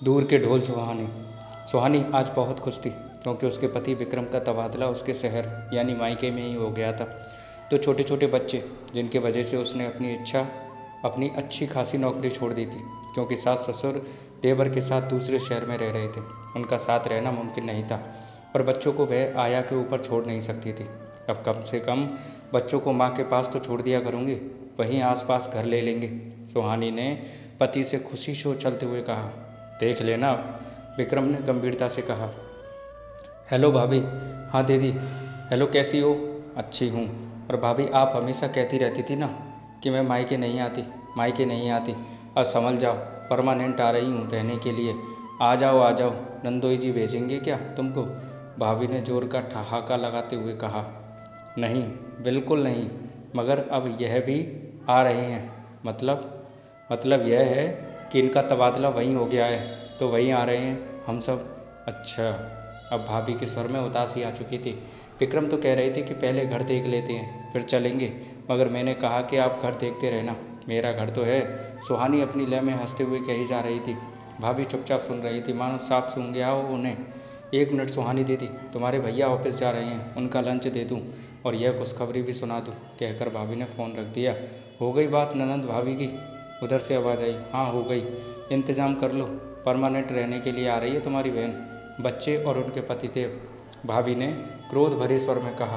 दूर के ढोल सुहानी। सुहानी आज बहुत खुश थी क्योंकि उसके पति विक्रम का तबादला उसके शहर यानी मायके में ही हो गया था। तो छोटे छोटे बच्चे जिनकी वजह से उसने अपनी अच्छी खासी नौकरी छोड़ दी थी क्योंकि सास ससुर देवर के साथ दूसरे शहर में रह रहे थे, उनका साथ रहना मुमकिन नहीं था। पर बच्चों को वह आया के ऊपर छोड़ नहीं सकती थी। अब कम से कम बच्चों को माँ के पास तो छोड़ दिया करूँगी, वहीं आसपास घर ले लेंगे। सुहानी ने पति से खुशी से उछलते हुए कहा। देख लेना, विक्रम ने गंभीरता से कहा। हेलो भाभी। हाँ दीदी। हेलो, कैसी हो? अच्छी हूँ। और भाभी, आप हमेशा कहती रहती थी ना कि मैं मायके नहीं आती। अब संभल जाओ, परमानेंट आ रही हूँ रहने के लिए। आ जाओ, नंदोई जी भेजेंगे क्या तुमको? भाभी ने जोर का ठहाका लगाते हुए कहा। नहीं, बिल्कुल नहीं, मगर अब यह भी आ रहे हैं। मतलब यह है कि इनका तबादला वहीं हो गया है तो वहीं आ रहे हैं हम सब। अच्छा। अब भाभी के स्वर में उदासी आ चुकी थी। विक्रम तो कह रहे थे कि पहले घर देख लेते हैं फिर चलेंगे, मगर मैंने कहा कि आप घर देखते रहना, मेरा घर तो है। सुहानी अपनी लय में हंसते हुए कही जा रही थी। भाभी चुपचाप सुन रही थी, मानो साफ सूंघ गया हो उन्हें। एक मिनट सुहानी दीदी, तुम्हारे भैया ऑफिस जा रहे हैं, उनका लंच दे दूँ और यह खुशखबरी भी सुना दूँ, कहकर भाभी ने फ़ोन रख दिया। हो गई बात ननंद भाभी की? उधर से आवाज़ आई। हाँ हो गई, इंतज़ाम कर लो, परमानेंट रहने के लिए आ रही है तुम्हारी बहन, बच्चे और उनके पतिदेव। भाभी ने क्रोध भरे स्वर में कहा।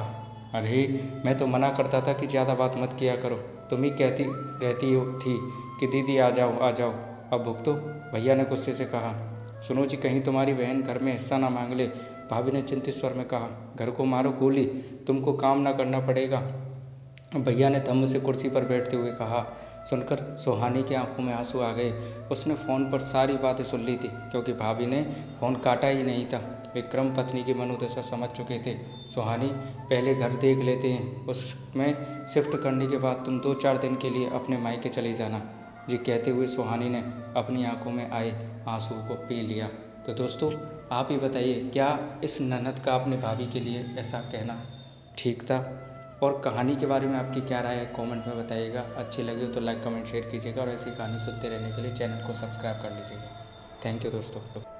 अरे मैं तो मना करता था कि ज़्यादा बात मत किया करो, तुम ही कहती रहती थी कि दीदी आ जाओ। अब भुगतो, भैया ने गुस्से से कहा। सुनो जी, कहीं तुम्हारी बहन घर में हिस्सा ना मांग ले, भाभी ने चिंतित स्वर में कहा। घर को मारो गोली, तुमको काम ना करना पड़ेगा, भैया ने धम्म से कुर्सी पर बैठते हुए कहा। सुनकर सुहानी की आंखों में आंसू आ गए। उसने फ़ोन पर सारी बातें सुन ली थी क्योंकि भाभी ने फ़ोन काटा ही नहीं था। विक्रम पत्नी की मनोदशा समझ चुके थे। सुहानी, पहले घर देख लेते हैं, उसमें शिफ्ट करने के बाद तुम 2-4 दिन के लिए अपने मायके चली जाना जी, कहते हुए सुहानी ने अपनी आंखों में आए आंसू को पी लिया। तो दोस्तों, आप ही बताइए, क्या इस ननद का अपने भाभी के लिए ऐसा कहना ठीक था? और कहानी के बारे में आपकी क्या राय है, कमेंट में बताइएगा। अच्छी लगी हो तो लाइक कमेंट शेयर कीजिएगा और ऐसी कहानी सुनते रहने के लिए चैनल को सब्सक्राइब कर लीजिएगा। थैंक यू दोस्तों।